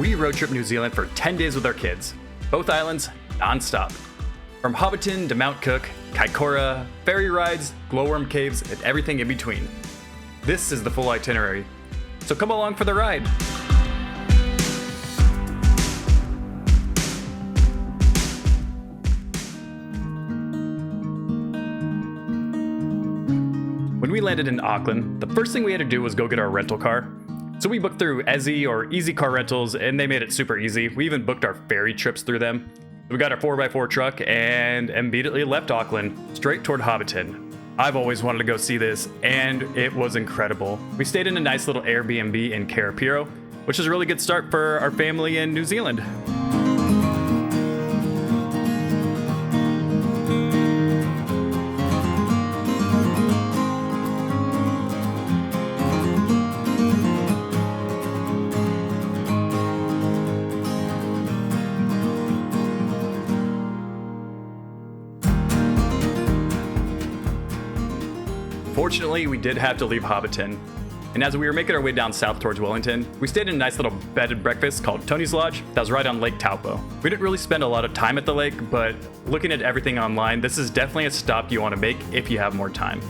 we road trip New Zealand for 10 days with our kids. Both islands, non-stop. From Hobbiton to Mount Cook, Kaikoura, ferry rides, glowworm caves, and everything in between. This is the full itinerary. So come along for the ride. When we landed in Auckland, the first thing we had to do was go get our rental car. So we booked through Ezzy or Easy Car Rentals, and they made it super easy. We even booked our ferry trips through them. We got our 4x4 truck and immediately left Auckland straight toward Hobbiton. I've always wanted to go see this, and it was incredible. We stayed in a nice little Airbnb in Karapiro, which is a really good start for our family in New Zealand. Fortunately, we did have to leave Hobbiton, and as we were making our way down south towards Wellington, we stayed in a nice little bed and breakfast called Tony's Lodge that was right on Lake Taupo. We didn't really spend a lot of time at the lake, but looking at everything online, this is definitely a stop you want to make if you have more time.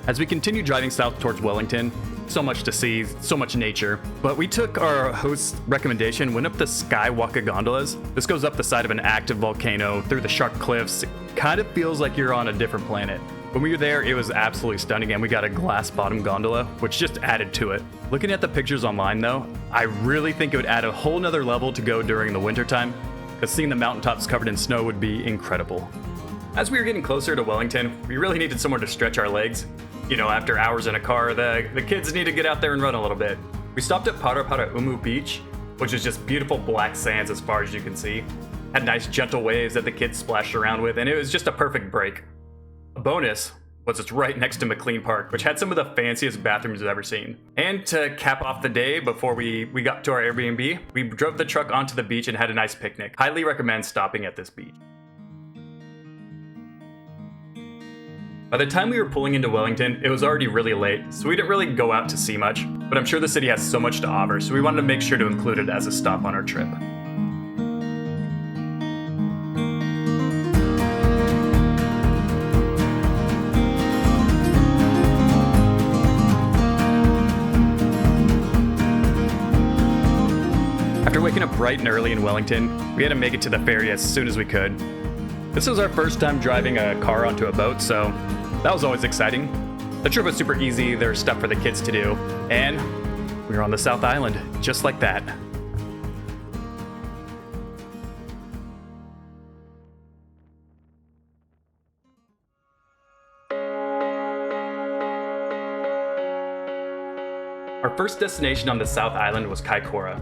As we continued driving south towards Wellington, so much to see, so much nature, but we took our host's recommendation, went up the Sky Waka Gondolas. This goes up the side of an active volcano, through the sharp cliffs. It kind of feels like you're on a different planet. When we were there, it was absolutely stunning, and we got a glass bottom gondola, which just added to it. Looking at the pictures online though, I really think it would add a whole nother level to go during the winter time, because seeing the mountaintops covered in snow would be incredible. As we were getting closer to Wellington, we really needed somewhere to stretch our legs. You know, after hours in a car, the kids need to get out there and run a little bit. We stopped at Paraparaumu Beach, which is just beautiful black sands as far as you can see. Had nice gentle waves that the kids splashed around with, and it was just a perfect break. A bonus was it's right next to McLean Park, which had some of the fanciest bathrooms I've ever seen. And to cap off the day before we got to our Airbnb, we drove the truck onto the beach and had a nice picnic. Highly recommend stopping at this beach. By the time we were pulling into Wellington, it was already really late, so we didn't really go out to see much, but I'm sure the city has so much to offer, so we wanted to make sure to include it as a stop on our trip. After waking up bright and early in Wellington, we had to make it to the ferry as soon as we could. This was our first time driving a car onto a boat, so that was always exciting. The trip was super easy, there was stuff for the kids to do, and we were on the South Island, just like that. Our first destination on the South Island was Kaikoura.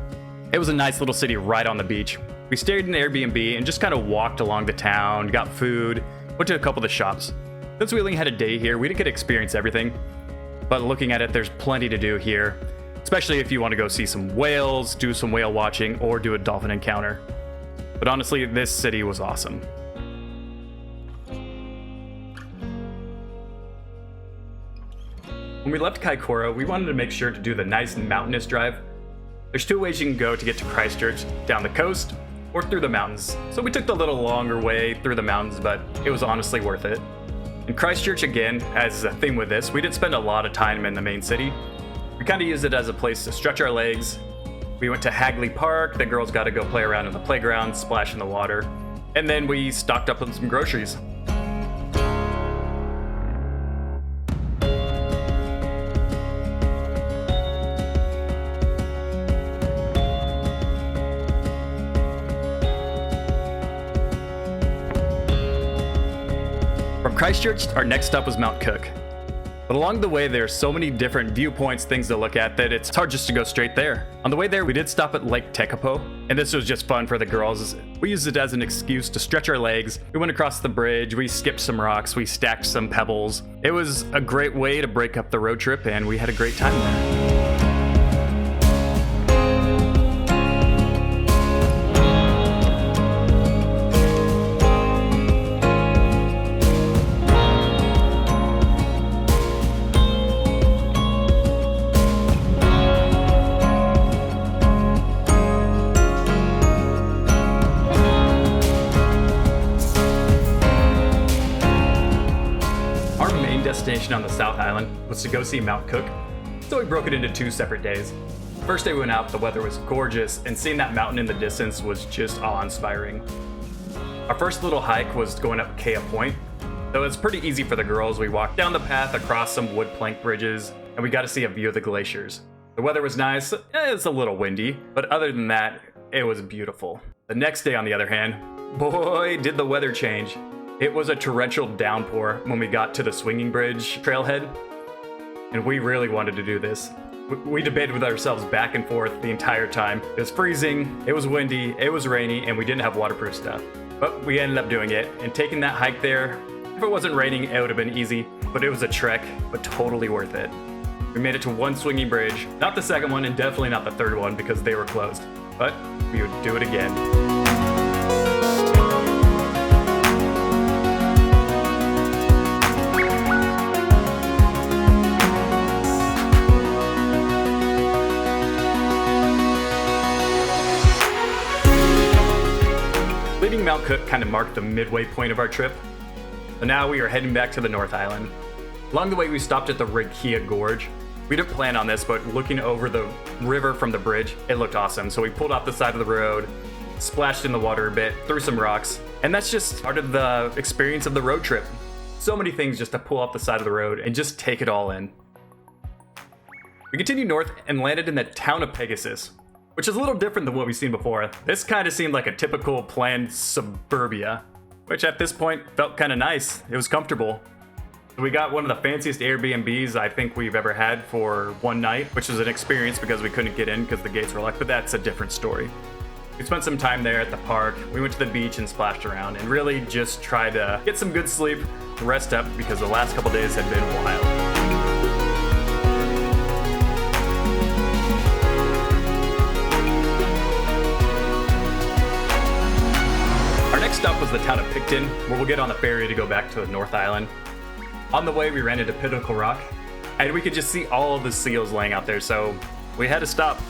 It was a nice little city right on the beach. We stayed in an Airbnb and just kind of walked along the town, got food, went to a couple of the shops. Since we only had a day here, we didn't get to experience everything. But looking at it, there's plenty to do here, especially if you want to go see some whales, do some whale watching, or do a dolphin encounter. But honestly, this city was awesome. When we left Kaikoura, we wanted to make sure to do the nice mountainous drive. There's two ways you can go to get to Christchurch, down the coast or through the mountains. So we took the little longer way through the mountains, but it was honestly worth it. In Christchurch, again, as a theme with this, we didn't spend a lot of time in the main city. We kind of used it as a place to stretch our legs. We went to Hagley Park, the girls got to go play around in the playground, splash in the water, and then we stocked up on some groceries. From Christchurch, our next stop was Mount Cook. But along the way, there's so many different viewpoints, things to look at, that it's hard just to go straight there. On the way there, we did stop at Lake Tekapo, and this was just fun for the girls. We used it as an excuse to stretch our legs. We went across the bridge, we skipped some rocks, we stacked some pebbles. It was a great way to break up the road trip, and we had a great time there. Our main destination on the South Island was to go see Mount Cook, so we broke it into 2 separate days. First day we went out, the weather was gorgeous, and seeing that mountain in the distance was just awe-inspiring. Our first little hike was going up Kea Point, though it's pretty easy for the girls. We walked down the path across some wood plank bridges, and we got to see a view of the glaciers. The weather was nice, it's a little windy, but other than that, it was beautiful. The next day, on the other hand, boy, did the weather change. It was a torrential downpour when we got to the Swinging Bridge trailhead, and we really wanted to do this. We debated with ourselves back and forth the entire time. It was freezing, it was windy, it was rainy, and we didn't have waterproof stuff. But we ended up doing it, and taking that hike there, if it wasn't raining, it would have been easy, but it was a trek, but totally worth it. We made it to one swinging bridge, not the second one, and definitely not the third one because they were closed, but we would do it again. Leaving Mount Cook kind of marked the midway point of our trip, so now we are heading back to the North Island. Along the way, we stopped at the Rakaia Gorge. We didn't plan on this, but looking over the river from the bridge, it looked awesome. So we pulled off the side of the road, splashed in the water a bit, threw some rocks, and that's just part of the experience of the road trip. So many things just to pull off the side of the road and just take it all in. We continued north and landed in the town of Pegasus, which is a little different than what we've seen before. This kind of seemed like a typical planned suburbia, which at this point felt kind of nice. It was comfortable. We got one of the fanciest Airbnbs I think we've ever had for one night, which was an experience because we couldn't get in because the gates were locked, but that's a different story. We spent some time there at the park. We went to the beach and splashed around and really just tried to get some good sleep, rest up because the last couple days had been wild. Our next stop was the town of Picton, where we'll get on the ferry to go back to the North Island. On the way, we ran into Pinnacle Rock, and we could just see all of the seals laying out there, so we had to stop.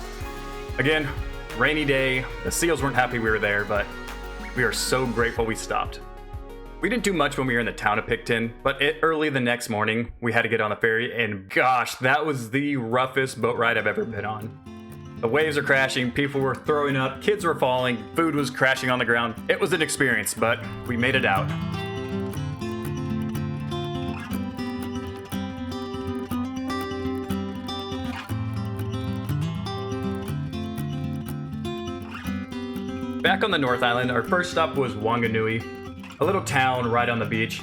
Again, rainy day, the seals weren't happy we were there, but we are so grateful we stopped. We didn't do much when we were in the town of Picton, but early the next morning, we had to get on the ferry, and gosh, that was the roughest boat ride I've ever been on. The waves are crashing, people were throwing up, kids were falling, food was crashing on the ground. It was an experience, but we made it out. Back on the North Island, our first stop was Whanganui, a little town right on the beach.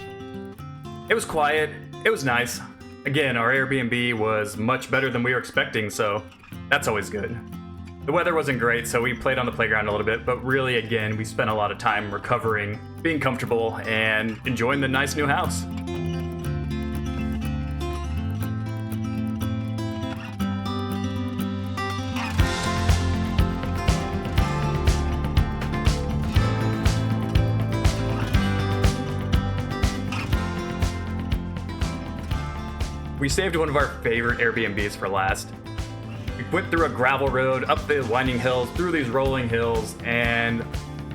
It was quiet, it was nice. Again, our Airbnb was much better than we were expecting, so that's always good. The weather wasn't great, so we played on the playground a little bit, but really, again, we spent a lot of time recovering, being comfortable, and enjoying the nice new house. We saved one of our favorite Airbnbs for last. We went through a gravel road, up the winding hills, through these rolling hills, and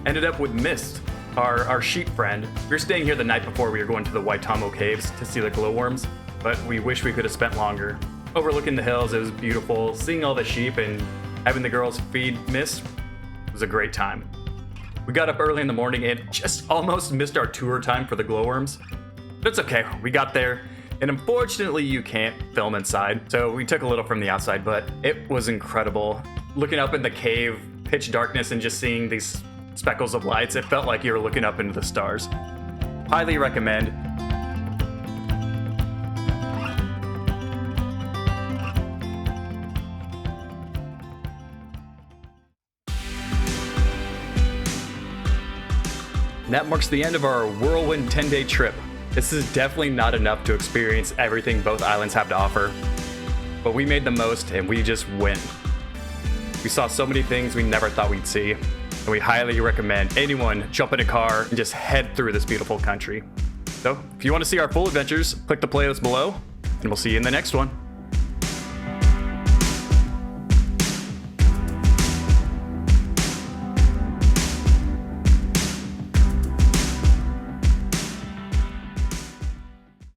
ended up with Mist, our sheep friend. We were staying here the night before we were going to the Waitomo Caves to see the glowworms, but we wish we could have spent longer. Overlooking the hills, it was beautiful. Seeing all the sheep and having the girls feed Mist was a great time. We got up early in the morning and just almost missed our tour time for the glowworms. But it's okay, we got there. And unfortunately, you can't film inside, so we took a little from the outside, but it was incredible. Looking up in the cave, pitch darkness, and just seeing these speckles of lights, it felt like you were looking up into the stars. Highly recommend. And that marks the end of our whirlwind 10-day trip. This is definitely not enough to experience everything both islands have to offer, but we made the most and we just went. We saw so many things we never thought we'd see, and we highly recommend anyone jump in a car and just head through this beautiful country. So if you want to see our full adventures, click the playlist below, and we'll see you in the next one.